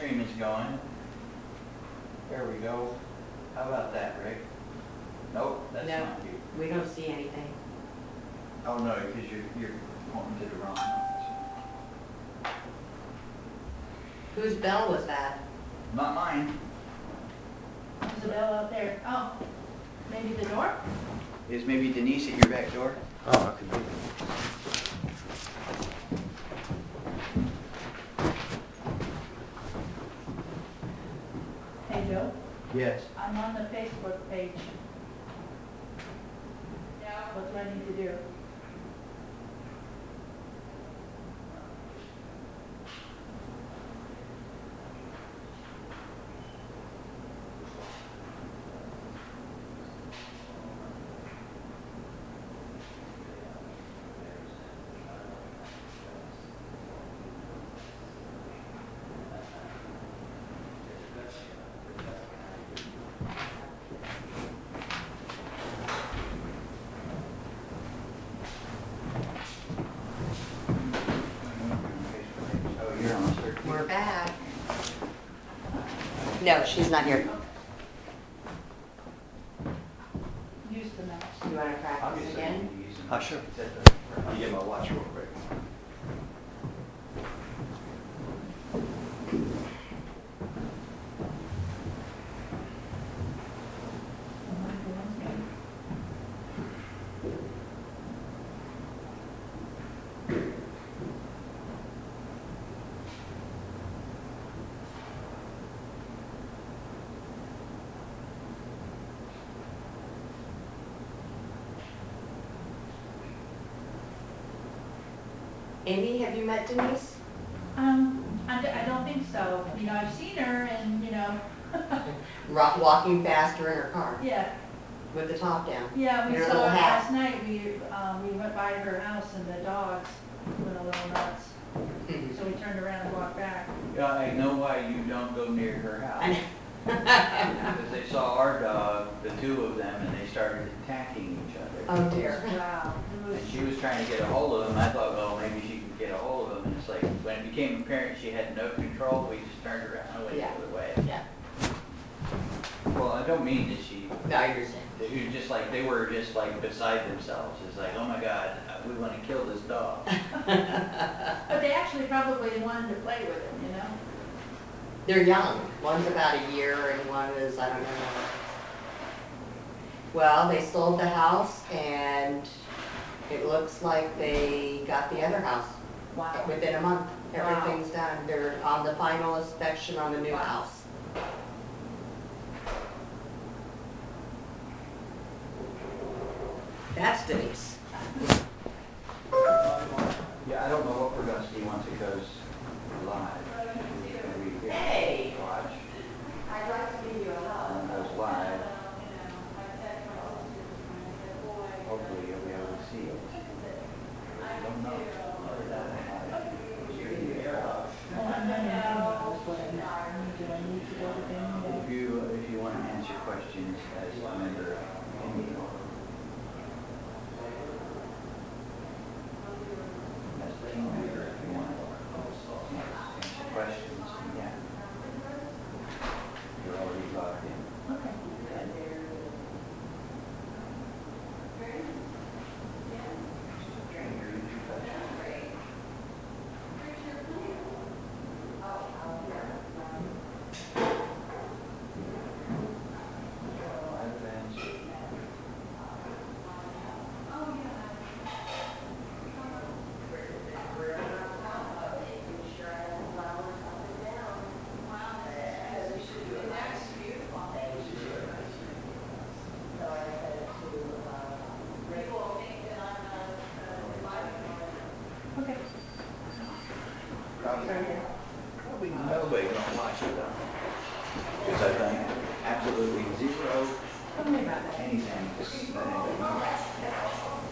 stream is going. There we go. How about that, Rick? Nope, that's No. not you. We don't see anything. Oh no, because you're pointing to the wrong one. Whose bell was that? Not mine. There's a bell out there. Oh, maybe the door? Is maybe Denise at your back door? Oh, that could be. Hey, Joe, Yes. I'm on the Facebook page. What do I need to do? Oh, you're on the search. We're back. No, she's not here. Use the mouse. You want to practice again? Sure. I'll get my watch real quick. Amy, have you met Denise? I don't think so. You know, I've seen her and, you know, Walking faster in her car yeah. with the top down. Yeah, we And her saw little her hat. last night. We went by her house and the dogs went a little nuts. So we turned around and walked back. Yeah, I know why you don't go near her house. I know. Because they saw our dog, the two of them, and they started attacking each other. Oh dear. Wow. It was- And she was trying to get a hold of him. I thought, well, maybe she could get a hold of him. And it's like, when it became apparent she had no control, we just turned around and went the Yeah. other way. Yeah. Well, I don't mean that she, No, I understand. they were just like, they were just like beside themselves. It's like, oh my God, we want to kill this dog. But they actually probably wanted to play with him, you know? They're young. One's about a year and one is, I don't know. Well, they sold the house and it looks like they got the other house Wow. within a month. Wow. Everything's done. They're on the final inspection on the new Wow. house. That's Denise. Yeah, I don't know what we're gonna see once it goes live. We Hey. watch, I'd like to give you a hug. and it goes live. Hopefully you'll be able to see it. I don't know. Oh, I'm running out. What I need. Do I need to go to them? If you want to answer questions as a member of any as a team member, if you want to answer questions, yeah. You're already logged in. Okay. Okay. Probably nobody gonna watch it though. Because I think absolutely zero Tell me about that. anything that anybody knows.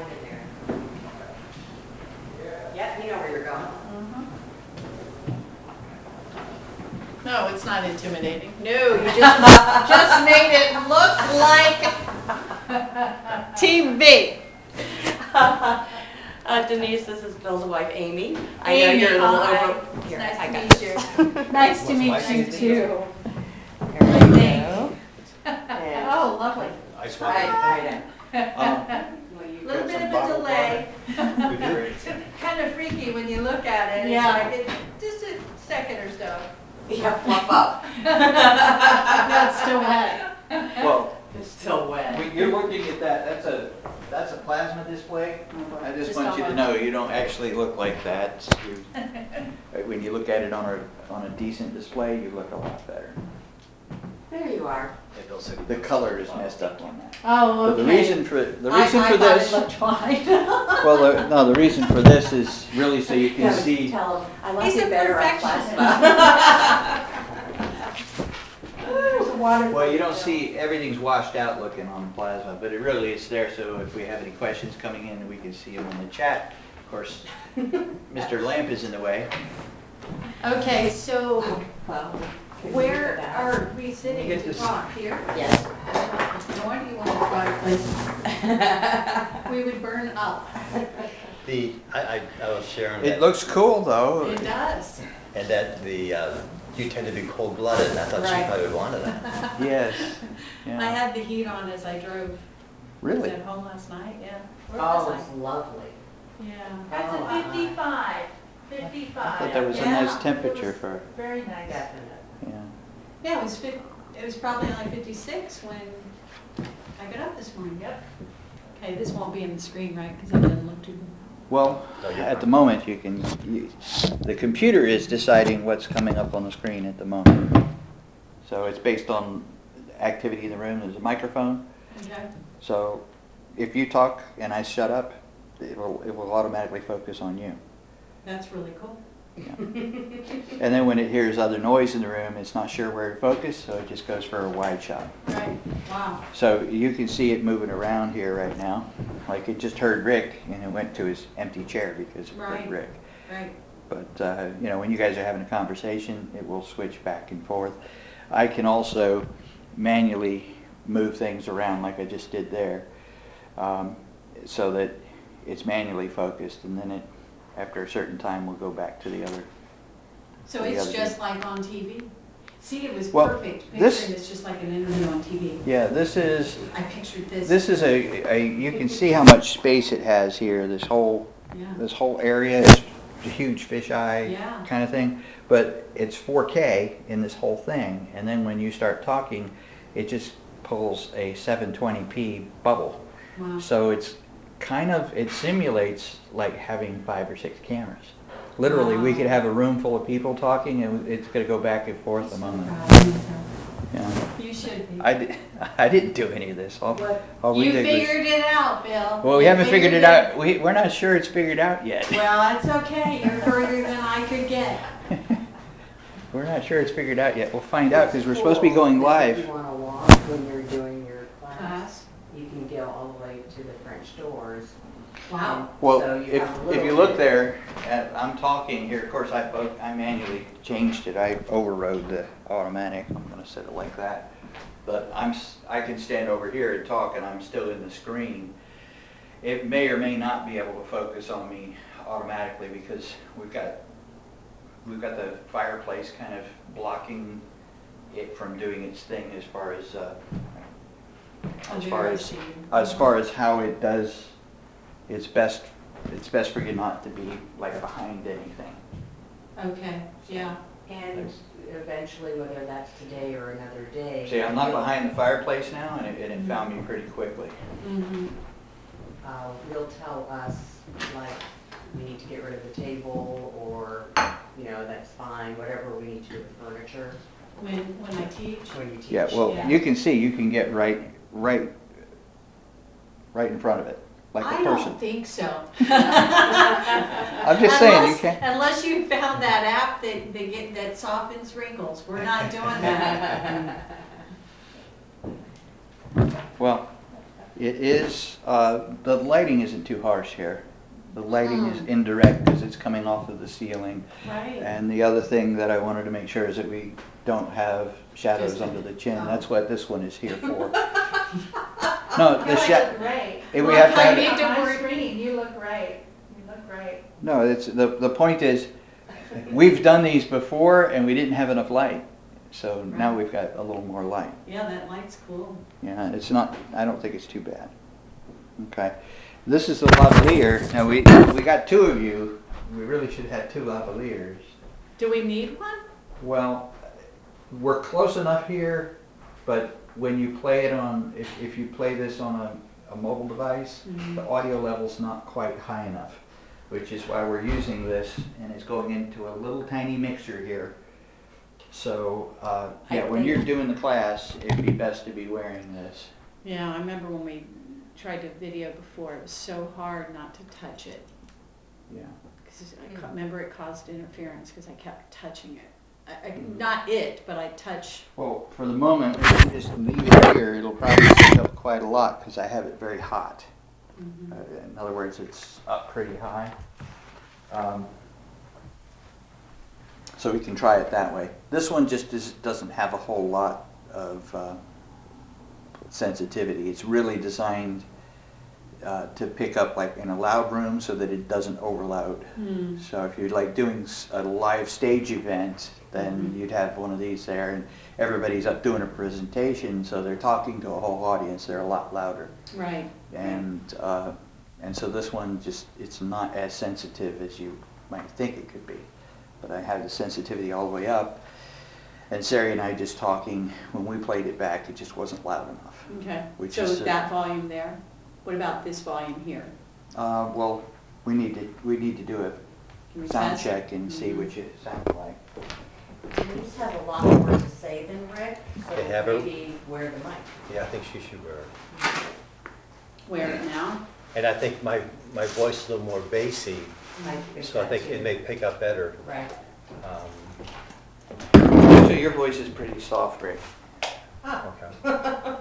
fine in there. Yeah, you know where you're going. Mhm. No, it's not intimidating. No, you just made it look like TV. Denise, this is Bill's wife, Amy. I know you're a little Hi. over. Here, Nice I to got meet this. you. Nice to meet you too. There we go. And- Oh, lovely. Ice Right, water. right. Little bit of a delay. It's kind of freaky when you look at it. Yeah. It's like just a second or so. Yeah, fluff up. That's still wet. Well, It's still wet. when you're looking at that, that's a plasma display. I just Just want you how to know, you don't actually look like that. When you look at it on a decent display, you look a lot better. There you are. Yeah, Bill said he The knows. color is messed up on that. Oh, But okay. the reason for I this, thought it looked fine. well, the reason for this is really so you can Yeah, see. Tell him, I like He's it a better on perfectionist. plasma. There's a water. Well, you don't see, everything's washed out looking on plasma, but it really is there, so if we have any questions coming in, we can see them in the chat. Of course, Mr. Lamp is in the way. Okay, so Well, can we where do that? are we sitting You get to this- talk? Here? Yes. Nor do you want the fireplace? We would burn up. I was sharing It that, looks cool, though. It does. and that you tend to be cold-blooded, and I thought she Right. probably would want that. Yes, I yeah, had the heat on as I drove. Was really. at home last night, yeah. Where Oh, was it's lovely. I? Yeah. Oh, That's a wow. 55. I 55. thought that was a Yeah, nice temperature it was for, Very nice. Definite. yeah. Yeah, it was it was probably like 56 when I got up this morning, yep. Okay, this won't be in the screen, right, because it doesn't look too good. Well, No, you're at the fine. moment, the computer is deciding what's coming up on the screen at the moment. So it's based on activity in the room, there's a microphone. Okay. So if you talk and I shut up, it will automatically focus on you. That's really cool. Yeah. And then when it hears other noise in the room, it's not sure where to focus, so it just goes for a wide shot. Right, wow. So you can see it moving around here right now. Like it just heard Rick and it went to his empty chair because it Right. heard Rick. Right. But, when you guys are having a conversation, it will switch back and forth. I can also manually move things around like I just did there, so that it's manually focused, and then after a certain time, we'll go back to the other. So The it's other just like on TV? See, it was Well, perfect. this- Picturing it's just like an interview on TV. Yeah, this is I pictured this. you can see how much space it has here. This whole Yeah. area is a huge fisheye Yeah. kind of thing, but it's 4K in this whole thing, and then when you start talking, it just pulls a 720p bubble. Wow. So it simulates like having 5 or 6 cameras. Literally, we Wow. could have a room full of people talking, and it's going to go back and forth among them. Yeah. You should be. I didn't do any of this. All we You did was- figured it out, Bill. Well, we You haven't figured it out. We're not sure it's figured out yet. Well, that's okay. You're further than I could get. We're not sure it's figured out yet. We'll find out because we're supposed to be going If live. you want to walk when you're doing your class, Class. you can go all the way to the French doors. Wow. Well, So you if have a little you look bit- there, I'm talking here. Of course, I manually changed it. I overrode the automatic. I'm going to set it like that. But I can stand over here and talk, and I'm still in the screen. It may or may not be able to focus on me automatically because we've got the fireplace kind of blocking it from doing its thing as far as how it does. It's best for you not to be like behind anything. Okay, yeah. And eventually, whether that's today or another day. See, I'm not behind the fireplace now, and it found me pretty quickly. Mm-hmm. You'll tell us, like, we need to get rid of the table, or, that's fine, whatever we need to do with furniture When I teach. when you teach. Yeah, well, Yeah. you can see, you can get right in front of it, like a I person. don't think so. I'm just saying, you can't. Unless you found that app that softens wrinkles. We're not doing that. Well, It is, the lighting isn't too harsh here. The lighting is indirect because it's coming off of the ceiling. Right. And the other thing that I wanted to make sure is that we don't have shadows Just- under the chin. oh. That's what this one is here for. No, the You shadow. look great. We have to I have, need to On my work- screen, you look great. You look great. no, it's, the point is, we've done these before and we didn't have enough light. So now Right. we've got a little more light. Yeah, that light's cool. Yeah, it's not, I don't think it's too bad. Okay. This is the lavalier. Now, we got two of you. We really should have two lavaliers. Do we need one? Well, we're close enough here, but when you play it on, if you play this on a mobile device, the audio level's not quite high enough, which is why we're using this, and it's going into a little tiny mixer here. So, yeah, when you're doing the class, it'd be best to be wearing this. Yeah, I remember when we tried to video before, it was so hard not to touch it. Yeah. Because remember it caused interference because I kept touching it. Not it, but I touch. Well, for the moment, if you just leave it here, it'll probably pick up quite a lot because I have it very hot. In other words, it's up pretty high. So we can try it that way. This one just doesn't have a whole lot of sensitivity. It's really designed to pick up like in a loud room so that it doesn't overload. So if you're like doing a live stage event, then you'd have one of these there and everybody's up doing a presentation, so they're talking to a whole audience. They're a lot louder. Right. And so this one just, it's not as sensitive as you might think it could be. But I have the sensitivity all the way up. And Sari and I just talking, when we played it back, it just wasn't loud enough. Okay. Which So is, that volume there. What about this volume here? Well, we need to do Can a we sound test? check and see which it sounds like. These have a lot more to say than Rick, so They have it. maybe wear the mic. Yeah, I think she should wear it. Wear it now. And I think my voice is a little more bassy, so I think it may pick up better. Right. So your voice is pretty soft, Rick. Okay.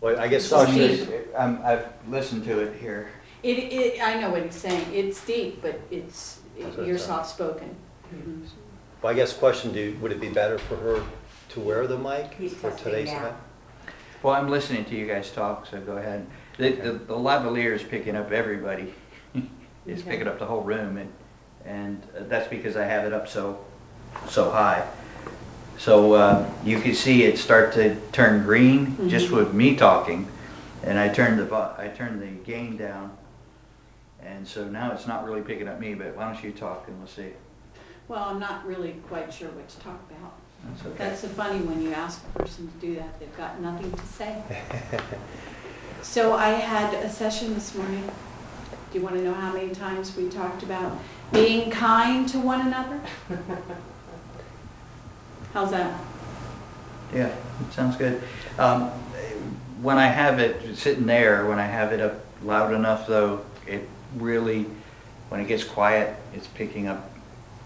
Well, I guess. So deep. I've listened to it here. I know what he's saying. It's deep, but That's what you're it sounds. soft spoken. Well, I guess question, would it be better for her to wear the mic He's for testing today's now. event? Well, I'm listening to you guys talk, so go ahead. The lavalier is picking up everybody. It's Okay. picking up the whole room, and that's because I have it up so high. So you can see it start to turn green just with me talking, and I turned the gain down, and so now it's not really picking up me. But why don't you talk and we'll see. Well, I'm not really quite sure what to talk about. That's okay. That's so funny when you ask a person to do that. They've got nothing to say. So I had a session this morning. Do you want to know how many times we talked about being kind to one another? How's that? Yeah, it sounds good. When I have it sitting there, when I have it up loud enough though, it really, when it gets quiet, it's picking up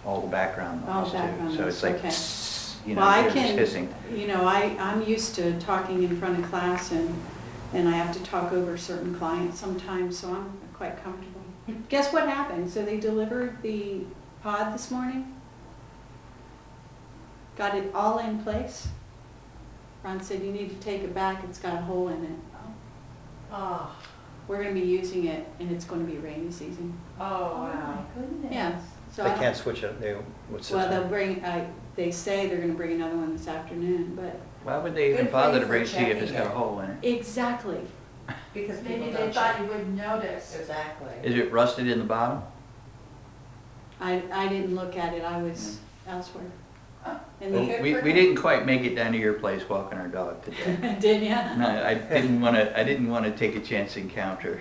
all the background All noise the background too. So noise, it's like, okay. you know, Well, I you're just can, hissing. you know, I'm used to talking in front of class and I have to talk over certain clients sometimes, so I'm quite comfortable. Guess what happened? So they delivered the pod this morning? Got it all in place? Ron said, you need to take it back, it's got a hole in it. Oh, We're gonna be using it and it's gonna be rainy season. wow. Goodness. Yeah. So They I- can't switch it, what's the Well, they'll time? bring, they say they're gonna bring another one this afternoon, but Why would they even Good for bother you to for bring it to you if it's checking got a it. hole in it? exactly. Because Maybe people they don't thought check. you wouldn't notice. Exactly. Is it rusted in the bottom? I didn't look at it, I was elsewhere. And Well, the, we didn't quite make it down to your place walking our dog today. did ya? No, I didn't want to take a chance encounter.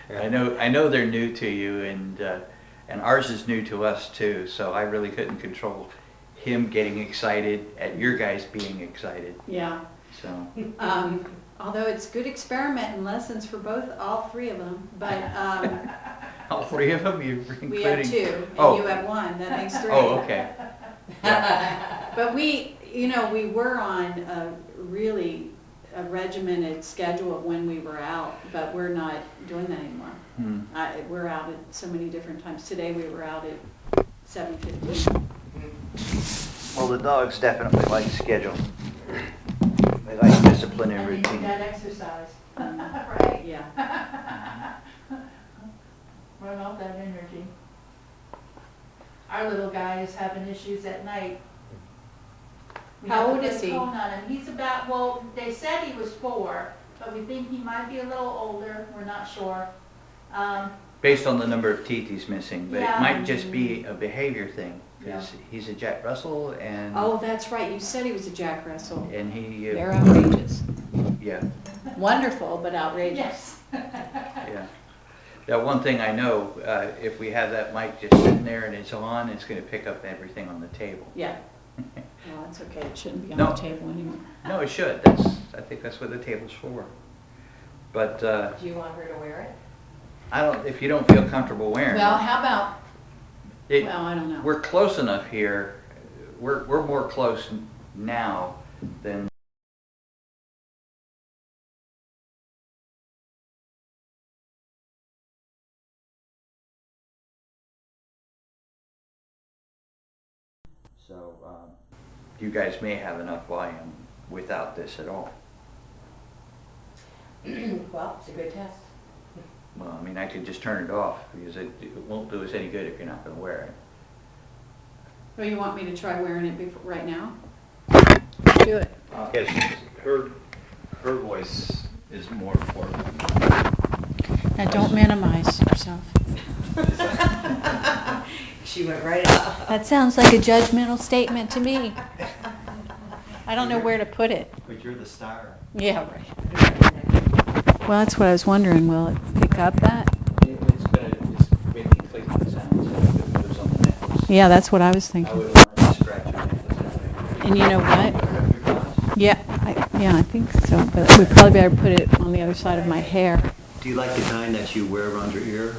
I know they're new to you, and ours is new to us too. So I really couldn't control him getting excited at your guys being excited. Yeah. So Although it's good experiment and lessons for all three of them, but all three of them, you including? we have two, and Oh. you have one, that makes three. Oh, okay. But we were on a really a regimented schedule of when we were out, but we're not doing that anymore. We're out at so many different times. Today we were out at 7:15. Well, the dogs definitely like schedule. They like discipline and And they need routine. that exercise, right? Yeah. Run off that energy. Our little guy is having issues at night. We How have to old put is a he? cone on him. He's about, well, they said he was 4, but we think he might be a little older, we're not sure. Based on the number of teeth he's missing, but it Yeah. might just be a behavior thing. Because he's a Jack Russell and, Oh, that's right. You said he was a Jack Russell. and he, They're outrageous. yeah, Wonderful, but outrageous. Yes. yeah. That one thing I know, if we have that mic just sitting there and it's on, it's gonna pick up everything on the table. Yeah. Well, that's okay. It shouldn't be on No. the table anymore. No, it should. I think that's what the table's for. But, Do you want her to wear it? if you don't feel comfortable wearing Well, it. how about, it- well, I don't know. We're close enough here, we're more close now than. So, you guys may have enough volume without this at all. Well, it's a good test. Well, I mean, I could just turn it off because it won't do us any good if you're not gonna wear it. Well, you want me to try wearing it before, right now? Do it. Yes, her voice is more important. Now, don't minimize yourself. She went right up. That sounds like a judgmental statement to me. I don't know where to put it. But you're the star. Yeah, right. Well, that's what I was wondering. Will it pick up that? It's making clicking sounds if it moves on the nipples. Yeah, that's what I was I thinking. wouldn't want to scratch your nipples that way. And you know what? Hurt your glasses? Yeah, I think so. But we probably better put it on the other side of my hair. Do you like the kind that you wear around your ear?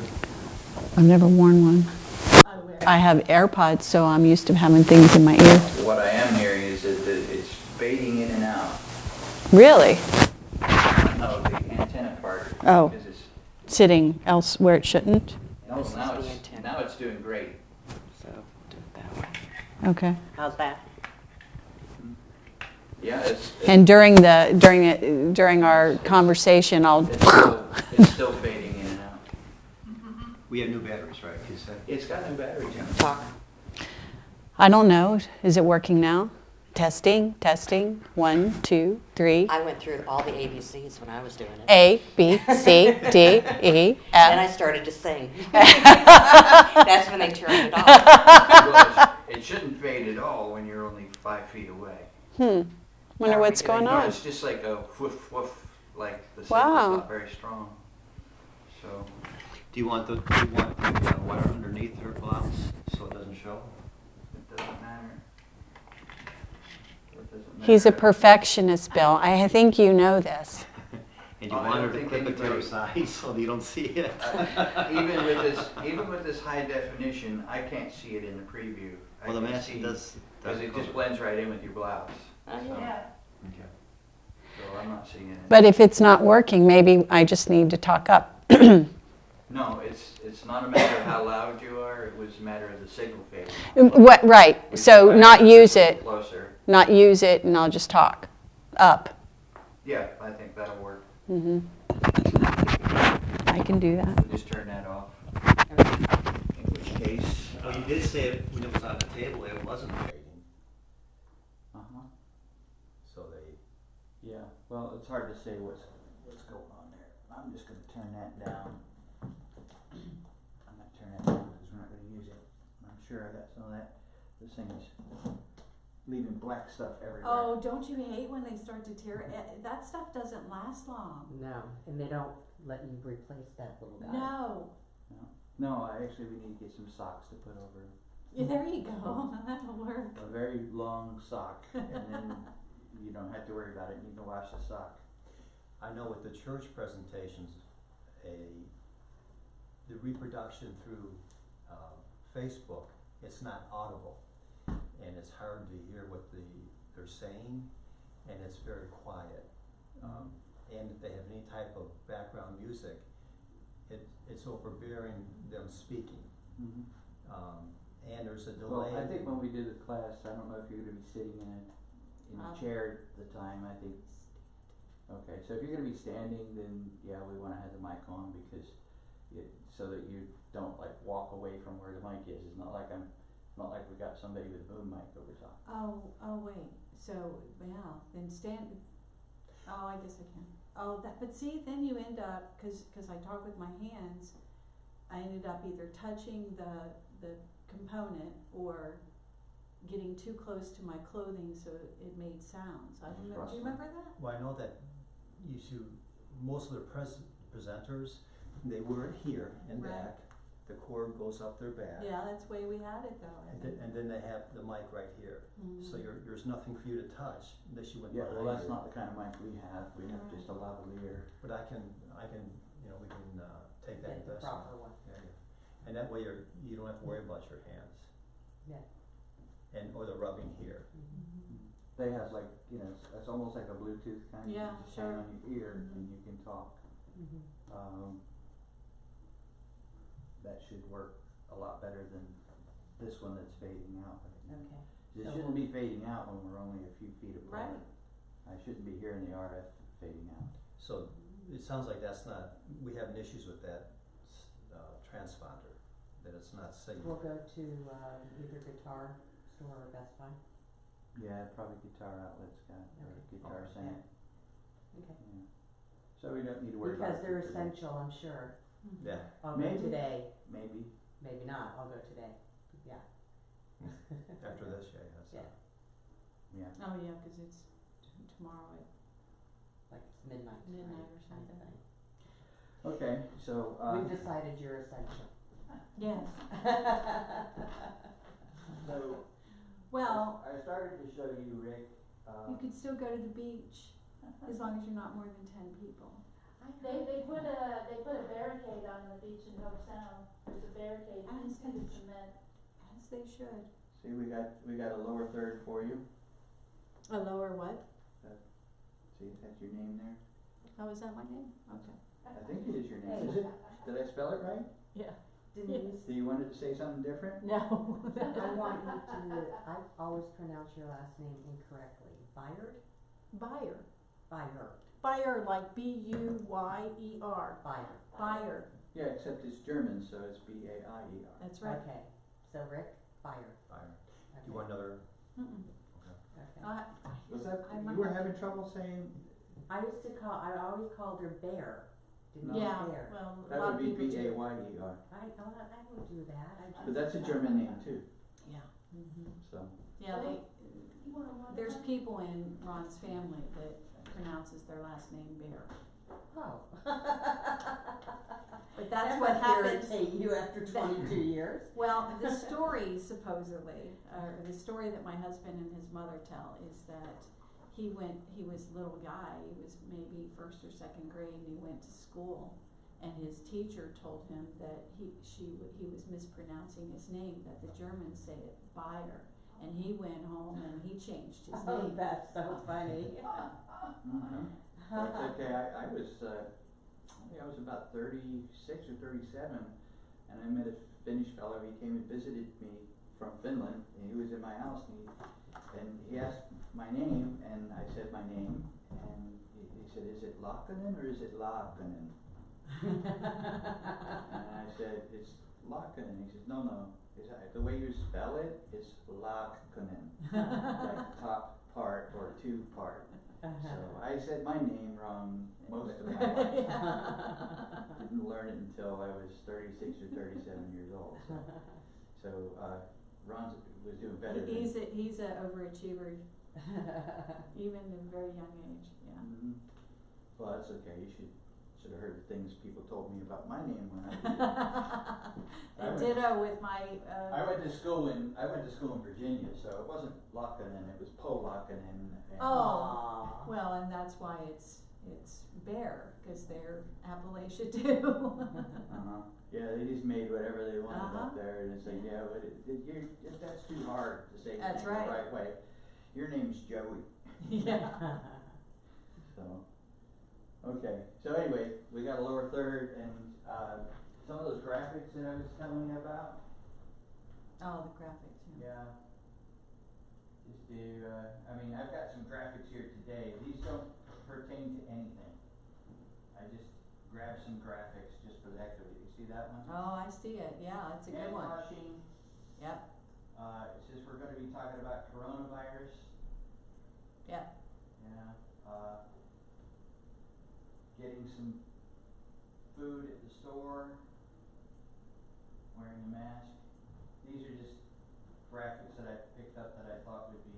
I've never worn one. I have AirPods, so I'm used to having things in my ear. What I am hearing is that it's fading in and out. Really? No, the antenna part. Oh. Because it's, Sitting else where it shouldn't? no, This is now the it's, antenna. now it's doing great. So, do it that way. Okay. How's that? Yeah, it's And during our conversation, I'll. it's still fading in and out. We have new batteries, right? You said. It's got new batteries in it. Talk. I don't know. Is it working now? Testing, testing. 1, 2, 3. I went through all the ABCs when I was doing it. A, B, C, D, E, Then I F. started to sing. That's when they turned it off. Well, it shouldn't fade at all when you're only 5 feet away. Wonder what's going No, on. it's just like a woof woof, like the signal's Wow. not very strong. So, Do you want the wire underneath her blouse so it doesn't show? it doesn't matter. It doesn't He's a matter. perfectionist, Bill. I think you know this. And you Oh, I want her don't to think clip it to her anybody- side so you don't see it. Even with this high definition, I can't see it in the preview. I Well, the can mask see- does. Because it just blends right in with your blouse. Oh, So, Yeah. Okay. so I'm not seeing it. But if it's not working, maybe I just need to talk up. No, it's not a matter of how loud you are, it was a matter of the signal fading. What, right, so not use it, Closer. not use it, and I'll just talk up. Yeah, I think that'll work. I can do that. We'll just turn that off. In which case, Oh, you did say it when it was on the table, it wasn't fading. uh-huh. So they. Yeah, well, it's hard to say what's going on there. I'm just gonna turn that down. I'm gonna turn that down because we're not gonna use it. I'm sure I got some of that. This thing is leaving black stuff everywhere. Oh, don't you hate when they start to tear it? That stuff doesn't last long. No, and they don't let you replace that little guy. No. No, we need to get some socks to put over it. Yeah, there you go. That'll work. A very long sock, and then you don't have to worry about it. You can wash the sock. I know with the church presentations, the reproduction through Facebook, it's not audible, and it's hard to hear what they're saying, and it's very quiet. And if they have any type of background music, it's overbearing them speaking. And there's a delay. Well, I think when we did the class, I don't know if you're gonna be sitting in a chair at the time, I think. Okay, so if you're gonna be standing, then yeah, we wanna have the mic on because so that you don't like walk away from where the mic is. It's not like we got somebody with a boom mic over top. Oh, wait, so, yeah, then stand, oh, I guess I can. Oh, but see, then you end up, cause I talk with my hands, I ended up either touching the component or getting too close to my clothing so it made sounds. I don't know, do you remember that? Well, I know that most of the presenters, they wear it here in Right. back. The cord goes up their back. Yeah, that's the way we had it though, I think. And then they have the mic right here. So there's nothing for you to touch unless you went Yeah, behind well, that's you. not the kind of mic we have. We have just a lavalier. But I can, we can take that Get the investment. proper one. Yeah. And that way you don't have to worry about your hands Yeah. or the rubbing here. They have like, it's almost like a Bluetooth kind of. Yeah, you just sure. hang on your ear and you can talk. That should work a lot better than this one that's fading out right now. Okay. It shouldn't be fading out when we're only a few feet apart. Right. I shouldn't be hearing the RF fading out. So it sounds like we have issues with that transponder, that it's not safe. We'll go to either Guitar Store or Best Buy. Yeah, probably Guitar Outlet's got, or Okay. Guitar Center. Okay. Yeah. So we don't need to worry about Because they're it today. essential, I'm sure. Yeah. I'll Maybe. go today. Maybe. Maybe not. I'll go today. Yeah. After this, yeah. So. Yeah. Yeah. Oh, yeah, cause it's tomorrow at Like it's midnight. midnight tonight or kind of something. thing. Okay, so, We've decided you're essential. Yes. so Well, I started to show you, Rick, you could still go to the beach as long as you're not more than 10 people. They put a barricade on the beach in Hope Sound. There's a barricade As into the they- cement. As they should. See, we got a lower third for you. A lower what? See, that's your name there. Oh, is that my name? Okay. I think it is your name. Hey. Is it? Did I spell it right? Yeah. Denise, Do you wanted to say something different? No. I want you to, I always pronounce your last name incorrectly. Byard? Buyer. Byard. Buyer, like B-U-Y-E-R. Byard. Buyer. Yeah, except it's German, so it's B-A-I-E-R. That's right. Okay. So Rick, Byard. Fire. Okay. Do you want another? Mm-mm. Okay. Was that, I you might were have to- having trouble saying, I always called her Bear. Denise Yeah, Bear. well, a that lot would of be people do. B-A-Y-E-R. I would do that. But that's a German name too, Yeah. so. Yeah, You want to there's people in Ron's family that pronounces their last name Bear. Oh. But that's That what must happens. irritate you after 22 years. Well, the story supposedly, or the story that my husband and his mother tell is that he was a little guy, he was maybe first or second grade, and he went to school, and his teacher told him that he was mispronouncing his name, that the Germans say it Bayer, and he went home and he changed his Oh, name. that's so funny. That's okay, I was about 36 or 37, and I met a Finnish fellow. He came and visited me from Finland, and he was in my house, and he asked my name, and I said my name, and he said, is it Laakkonen or is it Laakkonen? And I said, it's Laakkonen. He says, no, the way you spell it is Laakkonen, like top part or two part. So I said my name wrong most of my life. Didn't learn it until I was 36 or 37 years old. So Ron was doing better than He's a overachiever, even at a very young age. Yeah. Mm-hmm. Well, that's okay. You should have heard the things people told me about my name when I was. And ditto with my. I went to school in Virginia, so it wasn't Laakkonen, it was Laakkonen. And Oh, well, and that's why it's Bear, because they're Appalachia too. Yeah, they just made whatever they wanted Uh-huh. up there, and it's like, yeah, but that's too hard to say That's the name right. the right way. Your name's Joey. Yeah. So, Okay, so anyway, we got a lower third and, some of those graphics that I was telling you about, Oh, the graphics, yeah. yeah. Just do, I mean, I've got some graphics here today, these don't pertain to anything. I just grabbed some graphics just for the heck of it, you see that one? Oh, I see it, yeah, it's a good one. Hand washing, Yep, it says we're gonna be talking about coronavirus, yep, yeah, getting some food at the store, wearing a mask. These are just graphics that I picked up that I thought would be,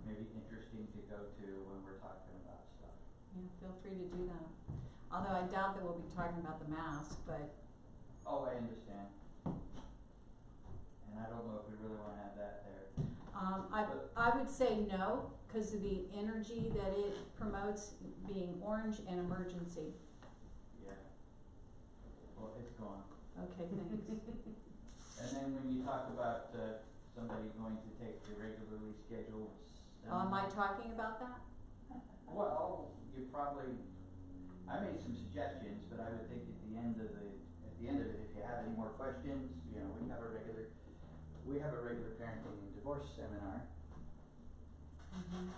maybe interesting to go to when we're talking about stuff. yeah, feel free to do that. Although I doubt that we'll be talking about the mask, but, Oh, I understand. And I don't know if we really wanna have that there. I would say no, cause of the energy that it promotes, being orange and emergency. Yeah. Well, it's gone. Okay, thanks. And then when you talk about, somebody going to take the regularly scheduled Am I talking about that? Well, you probably, I made some suggestions, but I would think at the end of it, if you have any more questions, you know, we have a regular parenting and divorce seminar. Mhm.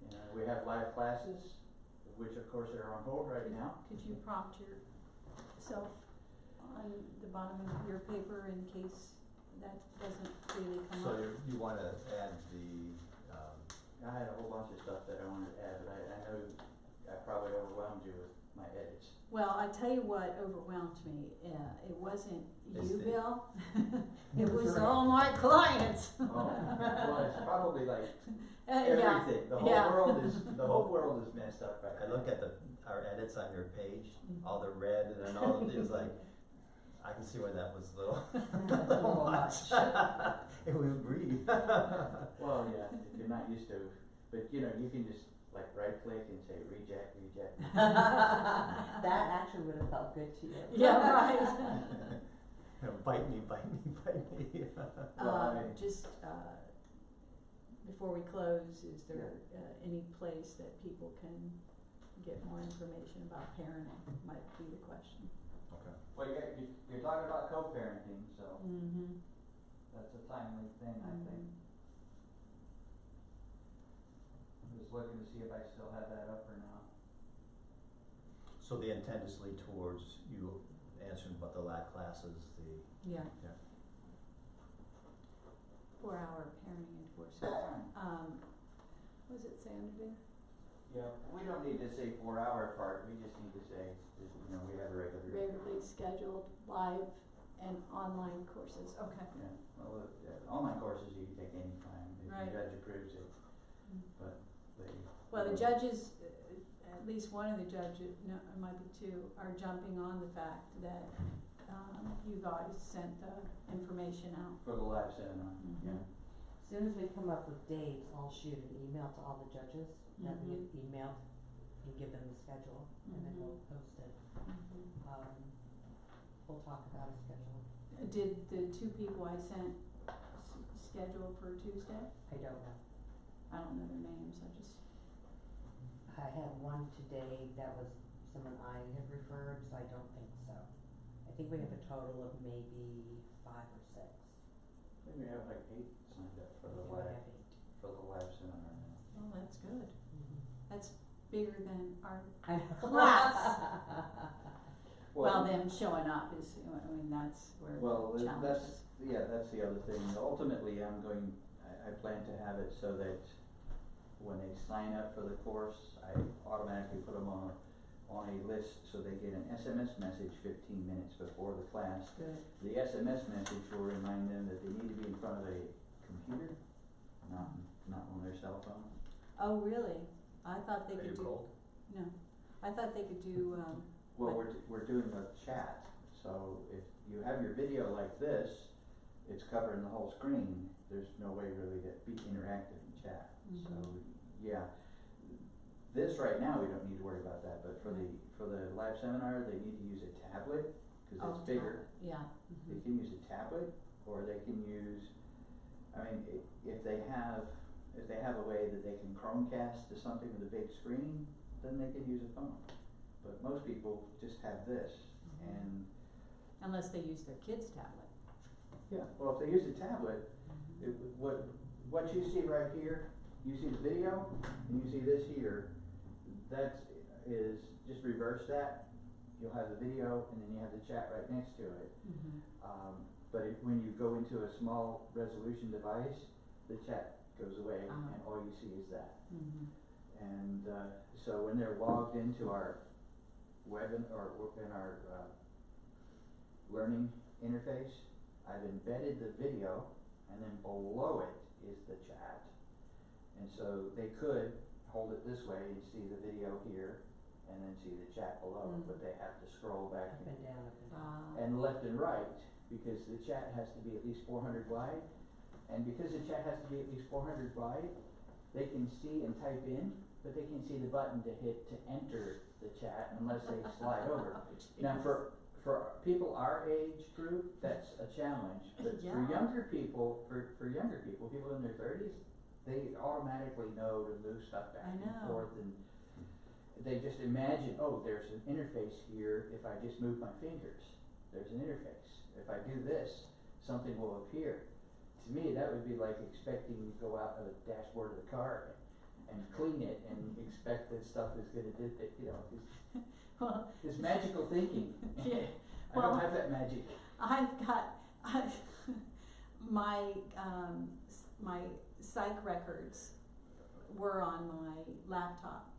You know, we have live classes, which of course are on hold right now. Could you prompt yourself on the bottom of your paper in case that doesn't really come up? So you wanna add the, I had a whole bunch of stuff that I wanted to add, but I know I probably overwhelmed you with my edits. Well, I tell you what overwhelmed me, it wasn't It's you, the- Bill, it was Right. all my clients. Oh, well, it's probably like Yeah, everything, the yeah. whole world is messed up right I now. look at our edits on your page, Mhm. all the red and then all the things like, I can see where that was a little, little much. And we agree. Well, yeah, if you're not used to, but you know, you can just like right click and say reject. That actually would have felt good to you. Yeah, right. Bite me, bite me. Just, before we close, is there, any place that people can get more information about parenting, might be the question. Okay. Well, you're talking about co-parenting, so Mm-hmm. that's a timely thing, I think. I'm just looking to see if I still have that up or not. So the intent is lead towards you answering about the lab classes, Yeah, yeah. 4-hour parenting and divorce. What does it say under there? Yeah, we don't need to say 4-hour part, we just need to say, you know, we have a regular. Regularly scheduled live and online courses, okay. Yeah, well, online courses you can take any time, if Right. the judge approves it, Mm. but they. Well, the judges, at least one of the judges, no, it might be two, are jumping on the fact that, you guys sent the information out. For the live seminar, yeah. Mhm. As soon as we come up with dates, I'll shoot an email to all the judges that we had emailed and give them the schedule, and then we'll post it. We'll talk about a schedule. Did the two people I sent schedule for Tuesday? I don't know. I don't know their names, I just, I had one today that was someone I had referred, so I don't think so. I think we have a total of maybe 5 or 6. I think we have like 8 signed up for the We live, have 8. for the live seminar now. oh, that's good. That's bigger than our I know. class. Well, them showing up is, I mean, that's where Well, the challenge that's, is. yeah, that's the other thing. Ultimately, I plan to have it so that when they sign up for the course, I automatically put them on a list so they get an SMS message 15 minutes before the class. Good. The SMS message will remind them that they need to be in front of a computer, not on their cell phone. Oh, really? I thought they Are could you do, cold? no, I thought they could do, Well, we're doing the chat, so if you have your video like this, it's covering the whole screen, there's no way really to be interactive in chat. So, yeah, this right now, we don't need to worry about that, but for the live seminar, they need to use a tablet, cause oh, it's bigger. yeah. They can use a tablet, or they can use, I mean, if they have a way that they can Chromecast to something with a big screen, then they can use a phone. But most people just have this, and, Unless they use their kid's tablet. yeah, well, if they use a tablet, what you see right here, you see the video, and you see this here, that is, just reverse that. You'll have the video, and then you have the chat right next to it. But when you go into a small resolution device, the chat goes away, and all you see is that. And so when they're logged into our in our learning interface, I've embedded the video, and then below it is the chat. And so they could hold it this way and see the video here, and then see the chat below, but they have to scroll back Up and down, up and down. and left and right, because the chat has to be at least 400 wide. And because the chat has to be at least 400 wide, they can see and type in, but they can see the button to hit to enter the chat unless they slide over. Now for people our age group, that's a challenge, but Yeah. for younger people, people in their 30s, they automatically know to move stuff back I and know. forth, and they just imagine, oh, there's an interface here. If I just move my fingers, there's an interface. If I do this, something will appear. To me, that would be like expecting to go out of the dashboard of the car and clean it and expect that stuff is going to do it, you know. Well, It's magical thinking. Yeah. I Well, don't have that magic. I've got my my psych records were on my laptop,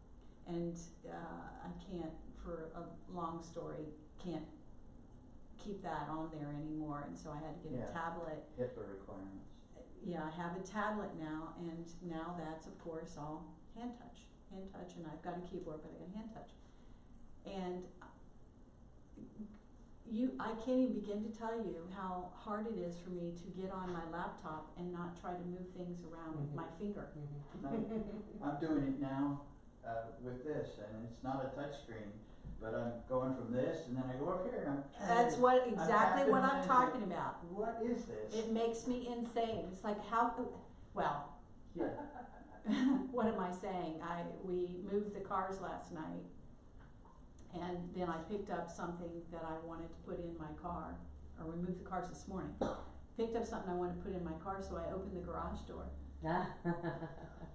and I can't, for a long story, can't keep that on there anymore, and so I had to get Yeah. a tablet. HIPAA requirements. Yeah, I have a tablet now, and now that's of course all hand touch, and I've got a keyboard, but I got hand touch. And I can't even begin to tell you how hard it is for me to get on my laptop and not try to move things around with my finger. I'm doing it now with this, and it's not a touch screen, but I'm going from this, and then I go up here, and That's exactly what I'm talking about. What is this? It makes me insane. It's like well, Yeah. what am I saying? We moved the cars last night, and then I picked up something that I wanted to put in my car, or we moved the cars this morning. Picked up something I wanted to put in my car, so I opened the garage door.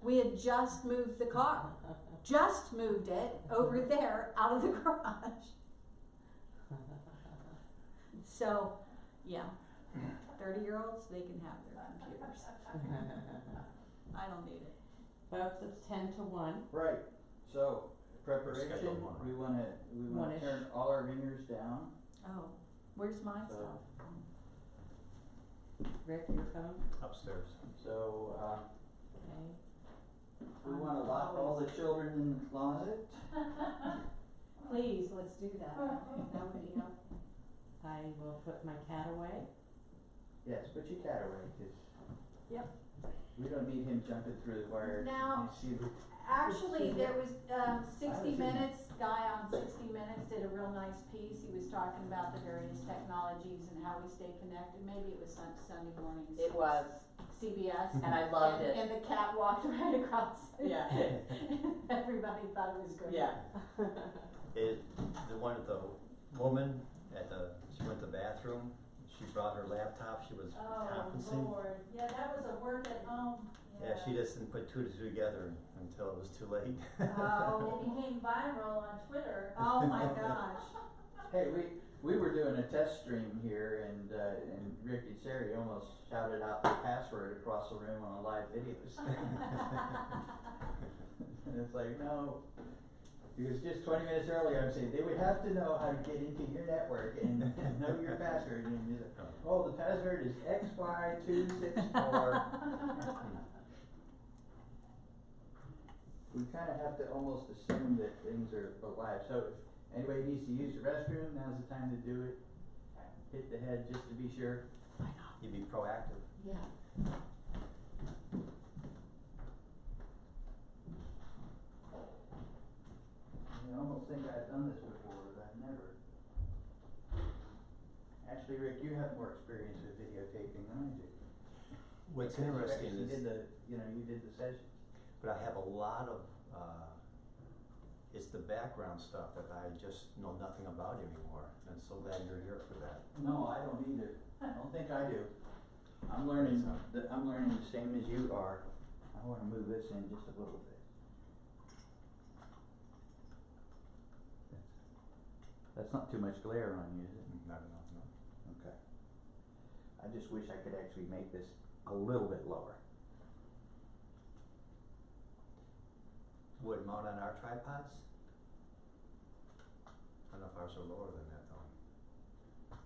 We had just moved the car, just moved it over there out of the garage. So, yeah, 30-year-olds, they can have their computers. I don't need it. Folks, it's 10 to 1. Right. So preparation. Schedule one. We want to One-ish. turn all our ringers down. Oh, where's mine So- stuff? Rick, your phone? Upstairs. So Okay. we want to lock all the children in the closet. Please, let's do that. That would be helpful. I will put my cat away. Yes, put your cat away, 'cause Yep. we don't need him jumping through the wire. Now- You see the- Actually, there was 60 I was in- Minutes, guy on 60 Minutes did a real nice piece. He was talking about the various technologies and how we stay connected. Maybe it was Sunday mornings. It was, CBS. and I loved it. And the cat walked right across. Yeah. Everybody thought it was good. Yeah. The woman she went to the bathroom, she brought her laptop, she was Oh, conferencing. Lord. Yeah, that was a work at home. Yeah, she just didn't put two together until it was too late. Oh, It became viral on Twitter. oh my gosh. Hey, we were doing a test stream here, and Ricky Sari almost shouted out the password across the room on a live video. And it's like, no, because just 20 minutes earlier I'm saying they would have to know how to get into your network and know your password. And you're like, oh, the password is XY264. We kind of have to almost assume that things are alive. So if anybody needs to use the restroom, now's the time to do it. Hit the head just to be sure. You'd be proactive. Yeah. I almost think I've done this before, but I've never. Actually, Rick, you have more experience with videotaping than I do. What's Because interesting you is, did the sessions. but I have a lot of it's the background stuff that I just know nothing about anymore, and so glad you're here for that. No, I don't either. I don't think I do. I'm learning the same as you are. I wanna move this in just a little bit. That's not too much glare on you, is it? Not enough, no. Okay. I just wish I could actually make this a little bit lower. Would it mount on our tripods? I don't know if ours are lower than that though.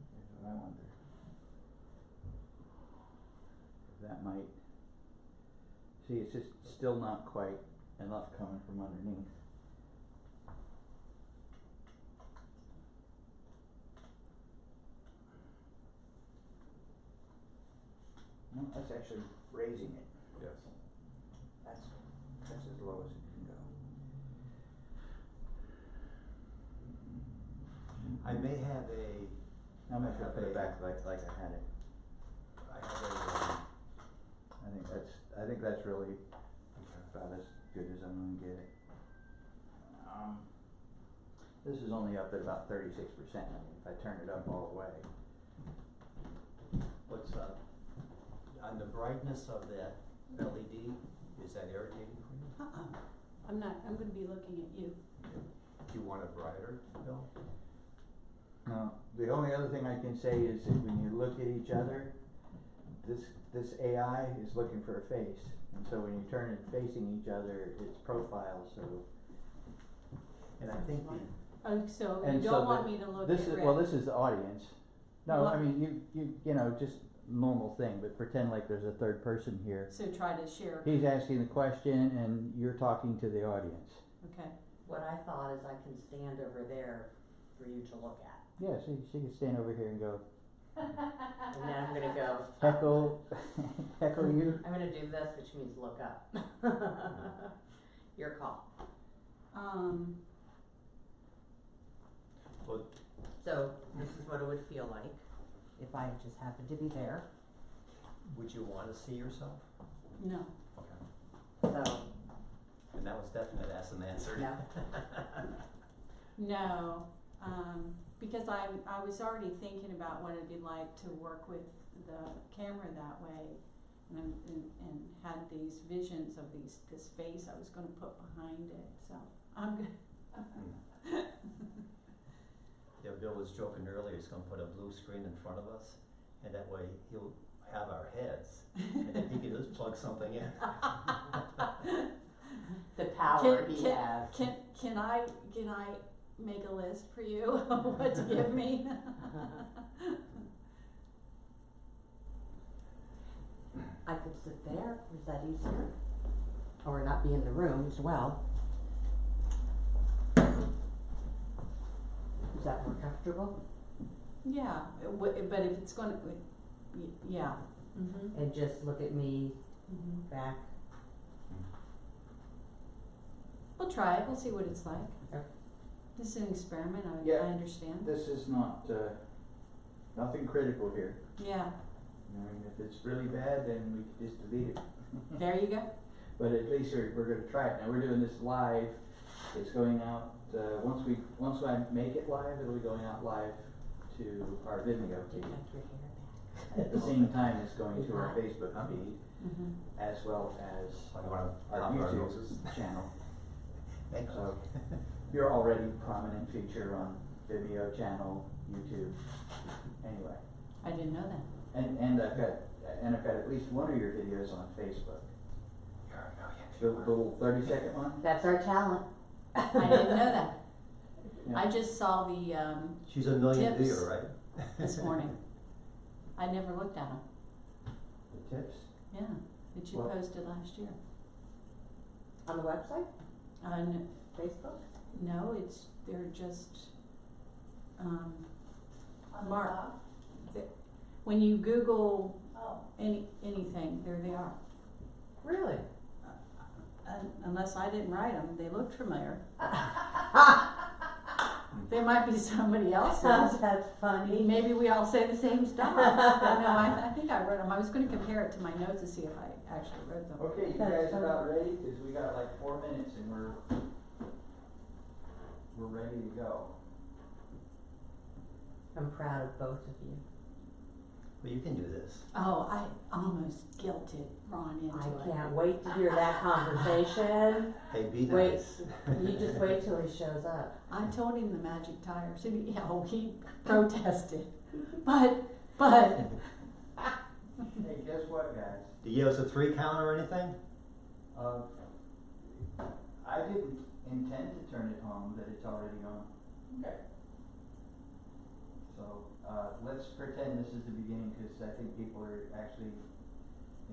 Here's what I wonder. If that might, see, it's just still not quite enough coming from underneath. No, that's actually raising it. Yes. That's as low as it can go. I may have a, I'm not gonna put it back like I had it. I have I think that's really okay. about as good as I'm gonna get it. This is only up at about 36%. If I turn it up all the way. What's on the brightness of that LED, is that irritating for you? I'm gonna be looking at you. Do you want it brighter, Bill? No, the only other thing I can say is that when you look at each other, this AI is looking for a face, and so when you turn it facing each other, it's profile. So, And I think the, Oh, so and you so don't want me to look this at is Rick? well, this is the audience. No, You I want- mean you know just normal thing, but pretend like there's a third person here. So try to share, He's asking the question, and you're talking to the audience. okay. What I thought is I can stand over there for you to look at. Yeah, she can stand over here and go And then I'm gonna go, heckle, heckle you. I'm gonna do this, which means look up. Your call. well, So this is what it would feel like if I just happened to be there. would you want to see yourself? No. Okay. So, And that was definite as an answer. no. No, because I was already thinking about what it'd be like to work with the camera that way, and had these visions of this face I was going to put behind it. So I'm good. Yeah, Bill was joking earlier, he's gonna put a blue screen in front of us, and that way he'll have our heads, and then he can just plug something in. The power he has. Can I make a list for you of what to give me? I could sit there, is that easier? Or not be in the room as well. Is that more comfortable? Yeah, but if it's going to, yeah. Mm-hmm. And just look at me Mm-hmm. back. We'll try it. We'll see what it's like. Okay. This is an experiment. I Yeah. understand. This is not nothing critical here. Yeah. I mean, if it's really bad, then we can just delete it. There you go. But at least we're going to try it. Now we're doing this live. It's going out once I make it live, it'll be going out live to our Vimeo Do you feed. like your hair back? At the same time, it's going to our Facebook feed Mm-hmm. as well as Oh, you wanna our pop our YouTube noses? channel. Thank you. So you're already prominent feature on Vimeo channel, YouTube. Anyway, I didn't know that. and I've got at least one of your videos on Facebook. You're a million The viewers. little 30-second one. That's our talent. I didn't know that. Yeah. I just saw the She's a million Tips. viewer, right? this morning. I never looked at them. The tips. Yeah, that you What? posted last year. On the website? Facebook? No, they're just On the Mark. top? when you Google Oh, anything, there they are. Really? Unless I didn't write them, they looked familiar. They might be somebody else's. That's funny. Maybe we all say the same stuff. But no, I think I wrote them. I was gonna compare it to my notes to see if I actually wrote them. Okay, you guys about ready? Cause we got like 4 minutes and we're ready to go. I'm proud of both of you. Well, you can do this. Oh, I almost guilted Ron into I it. can't wait to hear that conversation. Hey, be Wait, nice. you just wait till he shows up. I told him the magic tires, and he protested. But, Hey, guess what, guys? Do you give us a 3 count or anything? I didn't intend to turn it on, but it's already on. Okay. So, let's pretend this is the beginning, cause I think people are actually,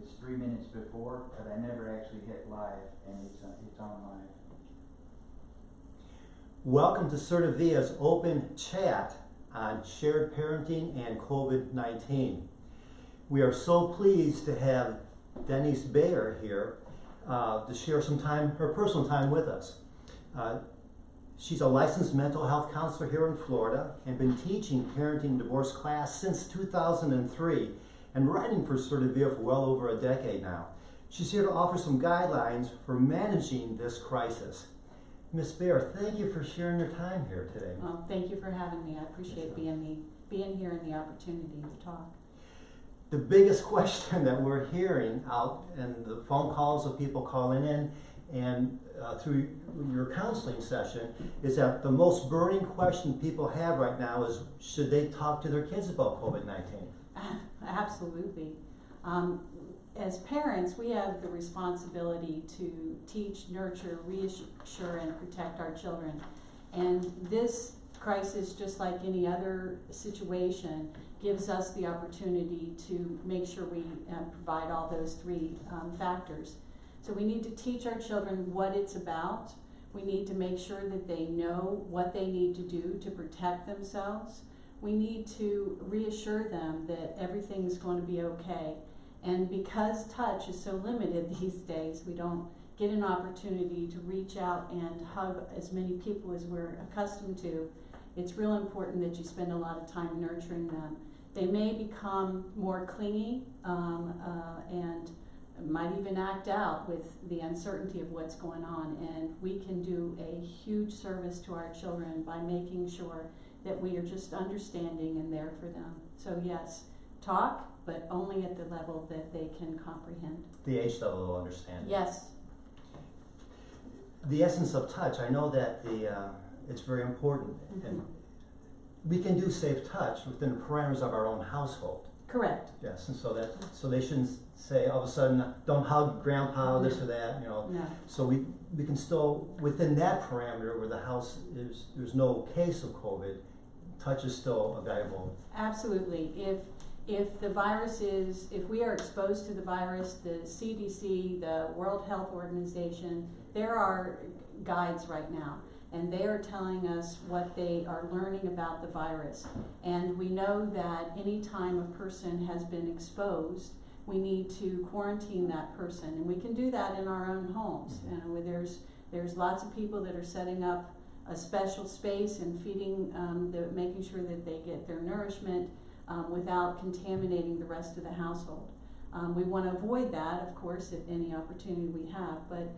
it's 3 minutes before, but I never actually hit live, and it's on live. Welcome to Certivia's open chat on shared parenting and COVID-19. We are so pleased to have Denise Bayer here to share some time, her personal time with us. She's a licensed mental health counselor here in Florida and been teaching parenting and divorce class since 2003 and writing for Certivia for well over a decade now. She's here to offer some guidelines for managing this crisis. Ms. Bayer, thank you for sharing your time here today. well, thank you for having me. I appreciate being here and the opportunity to talk. The biggest question that we're hearing out in the phone calls of people calling in and through your counseling session is that the most burning question people have right now is, should they talk to their kids about COVID-19? Absolutely. As parents, we have the responsibility to teach, nurture, reassure, and protect our children. And this crisis, just like any other situation, gives us the opportunity to make sure we provide all those 3 factors. So we need to teach our children what it's about. We need to make sure that they know what they need to do to protect themselves. We need to reassure them that everything's going to be okay. And because touch is so limited these days, we don't get an opportunity to reach out and hug as many people as we're accustomed to. It's real important that you spend a lot of time nurturing them. They may become more clingy and might even act out with the uncertainty of what's going on, and we can do a huge service to our children by making sure that we are just understanding and there for them. So yes, talk, but only at the level that they can comprehend. The age level will understand. Yes. The essence of touch, I know that it's very important. And we can do safe touch within the parameters of our own household. Correct. Yes, and so they shouldn't say all of a sudden, don't hug grandpa, this or that, you know. No. So we can still, within that parameter where the house is, there's no case of COVID, touch is still a valuable. Absolutely. If the virus is, if we are exposed to the virus, the CDC, the World Health Organization, there are guides right now, and they are telling us what they are learning about the virus. And we know that any time a person has been exposed, we need to quarantine that person, and we can do that in our own homes. And there's lots of people that are setting up a special space and feeding, making sure that they get their nourishment without contaminating the rest of the household. We want to avoid that, of course, at any opportunity we have, but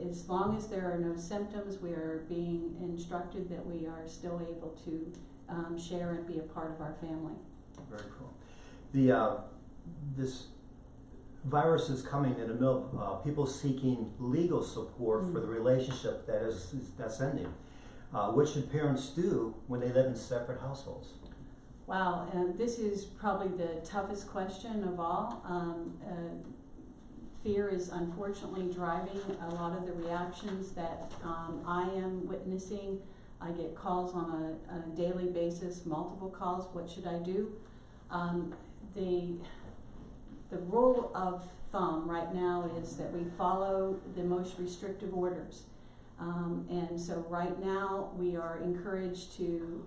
as long as there are no symptoms, we are being instructed that we are still able to share and be a part of our family. Very cool. This virus is coming in the middle of people seeking legal support for the relationship that's ending. What should parents do when they live in separate households? Wow, and this is probably the toughest question of all. Fear is unfortunately driving a lot of the reactions that I am witnessing. I get calls on a daily basis, multiple calls. What should I do? The rule of thumb right now is that we follow the most restrictive orders. And so right now we are encouraged to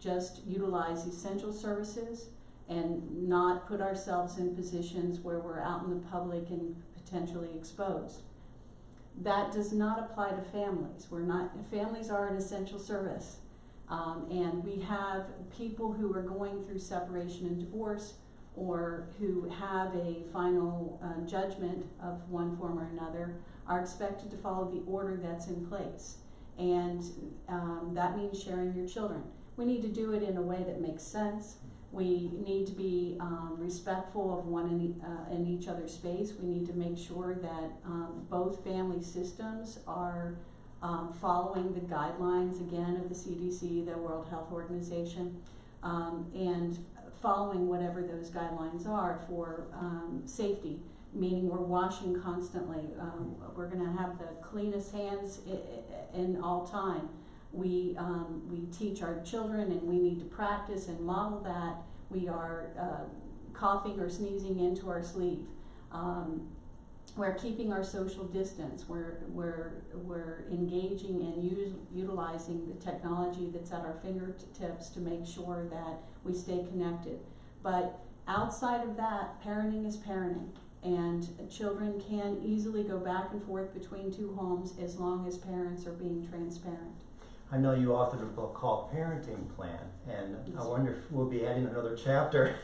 just utilize essential services and not put ourselves in positions where we're out in the public and potentially exposed. That does not apply to families. Families are an essential service. And we have people who are going through separation and divorce, or who have a final judgment of one form or another, are expected to follow the order that's in place. And that means sharing your children. We need to do it in a way that makes sense. We need to be respectful of one in each other's space. We need to make sure that both family systems are following the guidelines, again, of the CDC, the World Health Organization, and following whatever those guidelines are for safety, meaning we're washing constantly. We're going to have the cleanest hands in all time. We teach our children, and we need to practice and model that. We are coughing or sneezing into our sleeve. We're keeping our social distance. We're engaging and utilizing the technology that's at our fingertips to make sure that we stay connected. But outside of that, parenting is parenting. And children can easily go back and forth between two homes as long as parents are being transparent. I know you authored a book called Parenting Plan, and I wonder if we'll be adding another chapter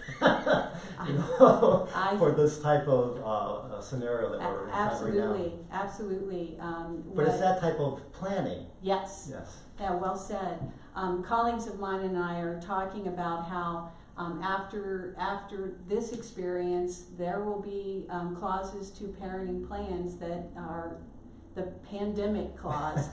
for this type of scenario that we're encountering now. Absolutely. But it's that type of planning. Yes. Yes. Yeah, well said. Colleagues of mine and I are talking about how after this experience, there will be clauses to parenting plans that are the pandemic clause.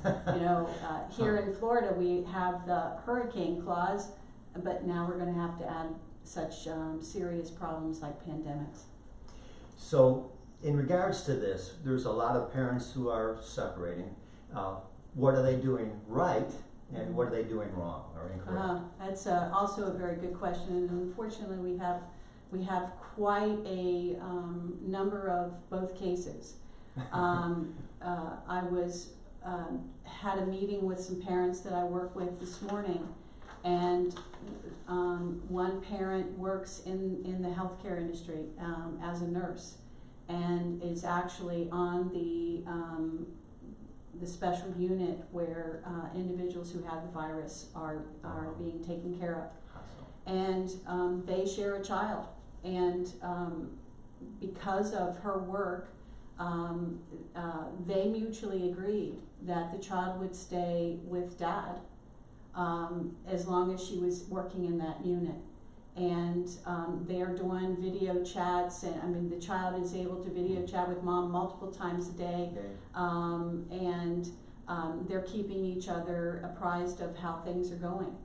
Here in Florida, we have the hurricane clause, but now we're going to have to add such serious problems like pandemics. So, in regards to this, there's a lot of parents who are separating. What are they doing right, and what are they doing wrong or incorrect? That's also a very good question, and unfortunately, we have quite a number of both cases. I had a meeting with some parents that I work with this morning, and one parent works in the healthcare industry as a nurse, and is actually on the special unit where individuals who have the virus are being taken care of, and they share a child, and because of her work, they mutually agreed that the child would stay with dad as long as she was working in that unit. And they are doing video chats, and the child is able to video chat with mom multiple times a day, and they're keeping each other apprised of how things are going.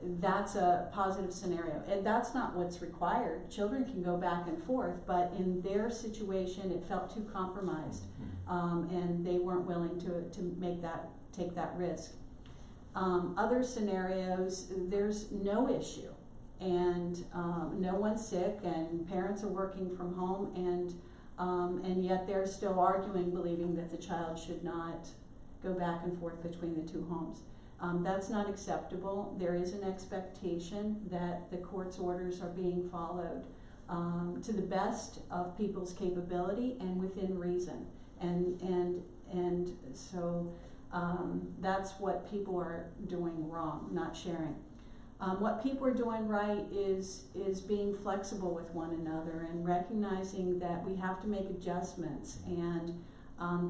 That's a positive scenario, and that's not what's required. Children can go back and forth, but in their situation, it felt too compromised, and they weren't willing to take that risk. Other scenarios, there's no issue, and no one's sick, and parents are working from home, and yet they're still arguing, believing that the child should not go back and forth between the two homes. That's not acceptable. There is an expectation that the court's orders are being followed to the best of people's capability and within reason. And so that's what people are doing wrong, not sharing. What people are doing right is being flexible with one another and recognizing that we have to make adjustments, and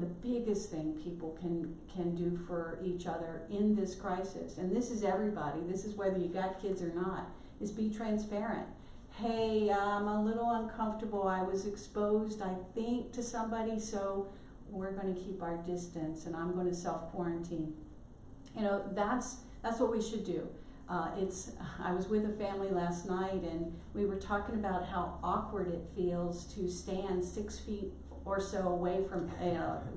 the biggest thing people can do for each other in this crisis, and this is everybody, this is whether you got kids or not, is be transparent. Hey, I'm a little uncomfortable. I was exposed, I think, to somebody, so we're going to keep our distance, and I'm going to self-quarantine. That's what we should do. I was with a family last night, and we were talking about how awkward it feels to stand 6 feet or so away from,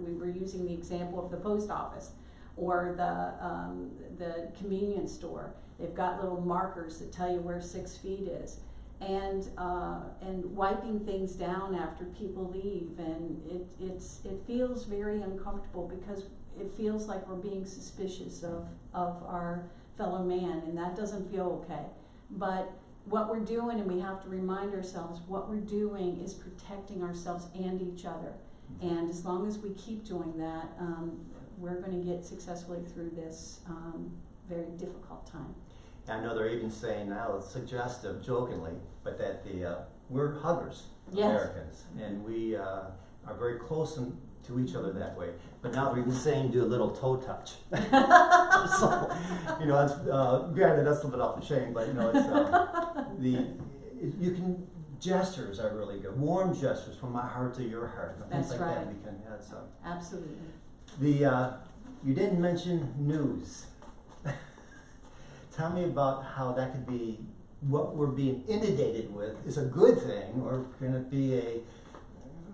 we were using the example of the post office or the convenience store. They've got little markers that tell you where 6 feet is, and wiping things down after people leave, and it feels very uncomfortable because it feels like we're being suspicious of our fellow man, and that doesn't feel okay. But what we're doing, and we have to remind ourselves, what we're doing is protecting ourselves and each other. And as long as we keep doing that, we're going to get successfully through this very difficult time. I know they're even saying now, it's suggestive, jokingly, but that we're huggers, Yes. Americans, and we are very close to each other that way. But now they're even saying do a little toe touch. So, you know, it's, granted that's a little bit off the chain, but you know, gestures are really good. Warm gestures from my heart to your heart, and things That's like right. that. We can add some. Absolutely. You didn't mention news. Tell me about how that could be, what we're being inundated with is a good thing, or can it be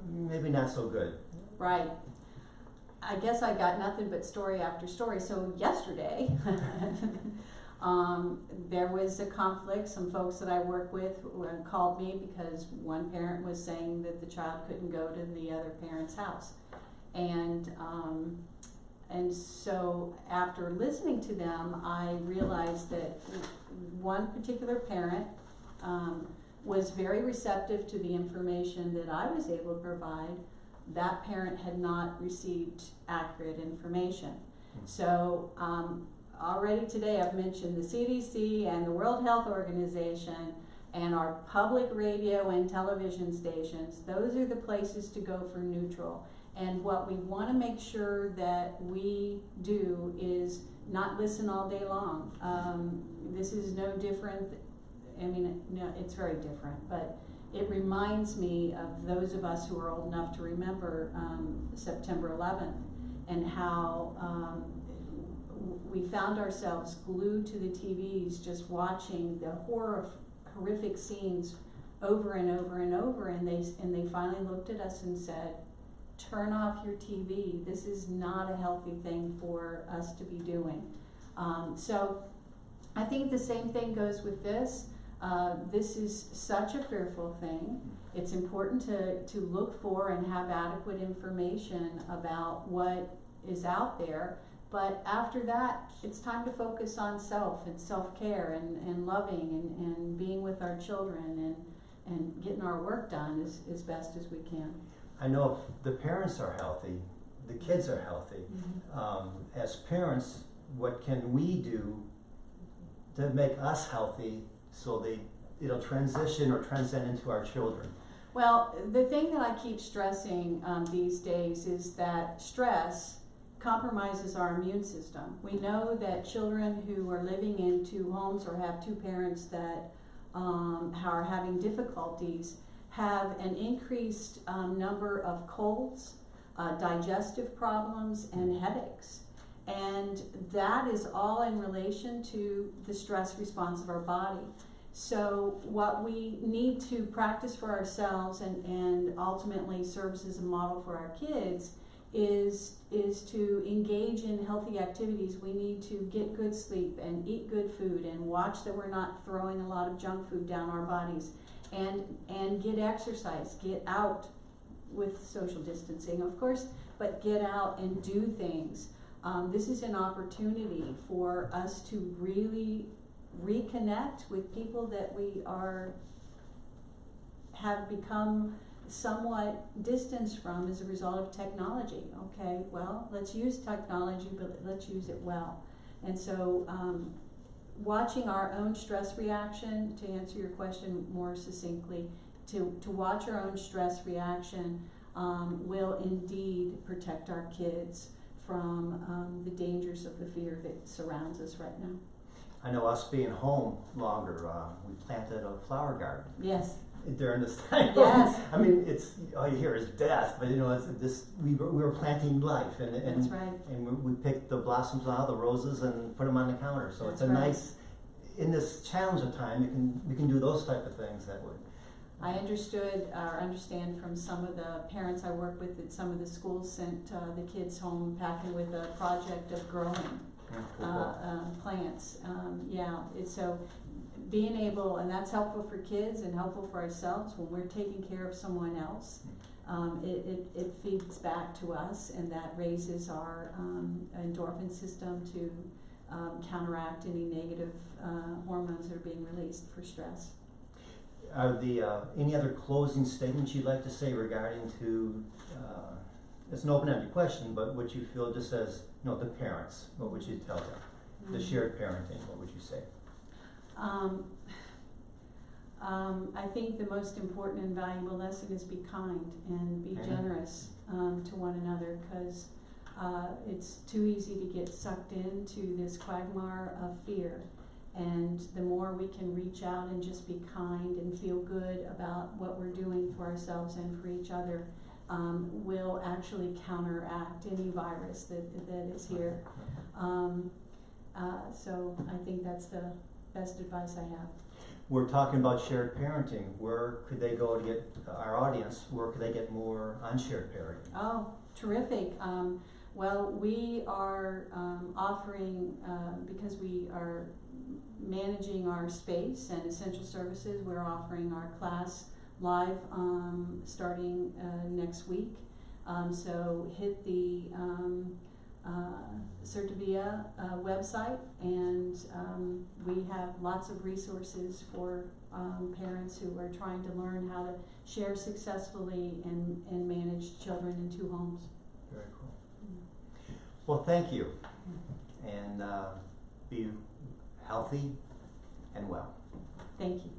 maybe not so good? Right. I guess I got nothing but story after story. So yesterday, there was a conflict. Some folks that I work with called me because one parent was saying that the child couldn't go to the other parent's house. And so after listening to them, I realized that one particular parent was very receptive to the information that I was able to provide. That parent had not received accurate information. So already today I've mentioned the CDC and the World Health Organization and our public radio and television stations. Those are the places to go for neutral. And what we want to make sure that we do is not listen all day long. This is no different. I mean, no, it's very different, but it reminds me of those of us who are old enough to remember September 11th and how we found ourselves glued to the TVs just watching the horrific scenes over and over and over, and they finally looked at us and said, turn off your TV. This is not a healthy thing for us to be doing. So I think the same thing goes with this. This is such a fearful thing. It's important to look for and have adequate information about what is out there. But after that, it's time to focus on self and self-care and loving and being with our children and getting our work done as best as we can. I know if the parents are healthy, the kids are healthy. As parents, what can we do to make us healthy so it'll transition or transcend into our children? Well, the thing that I keep stressing these days is that stress compromises our immune system. We know that children who are living in two homes or have two parents that are having difficulties have an increased number of colds, digestive problems, and headaches. And that is all in relation to the stress response of our body. So what we need to practice for ourselves and ultimately serves as a model for our kids is to engage in healthy activities. We need to get good sleep and eat good food and watch that we're not throwing a lot of junk food down our bodies. And get exercise, get out with social distancing, of course, but get out and do things. This is an opportunity for us to really reconnect with people that we have become somewhat distanced from as a result of technology. Okay, well, let's use technology, but let's use it well. And so watching our own stress reaction, to answer your question more succinctly, to watch our own stress reaction will indeed protect our kids from the dangers of the fear that surrounds us right now. I know us being home longer, we planted a flower garden. Yes. During this time. Yes. I mean, all you hear is death, but you know, we were planting life, and That's right. And we picked the blossoms out, the roses, and put them on the counter. So That's it's a right. nice, in this challenge of time, we can do those type of things that would. I understand from some of the parents I work with that some of the schools sent the kids home packing with a project of growing plants. So being able, and that's helpful for kids and helpful for ourselves when we're taking care of someone else. It feeds back to us, and that raises our endorphin system to counteract any negative hormones that are being released for stress. Are any other closing statements you'd like to say regarding to it's an open-ended question, but what you feel just as, you know, the parents, what would you tell them? The shared parenting, what would you say? I think the most important and valuable lesson is be kind and be Amen. generous to one another, because it's too easy to get sucked into this quagmire of fear. And the more we can reach out and just be kind and feel good about what we're doing for ourselves and for each other, will actually counteract any virus that is here. So I think that's the best advice I have. We're talking about shared parenting. Where could they go to get, our audience, where could they get more on shared parenting? Oh, terrific. Well, we are offering, because we are managing our space and essential services, we're offering our class live starting next week. So hit the Certivia website, and we have lots of resources for parents who are trying to learn how to share successfully and manage children in 2 homes. Very cool. Well, thank you, and be healthy and well. Thank you.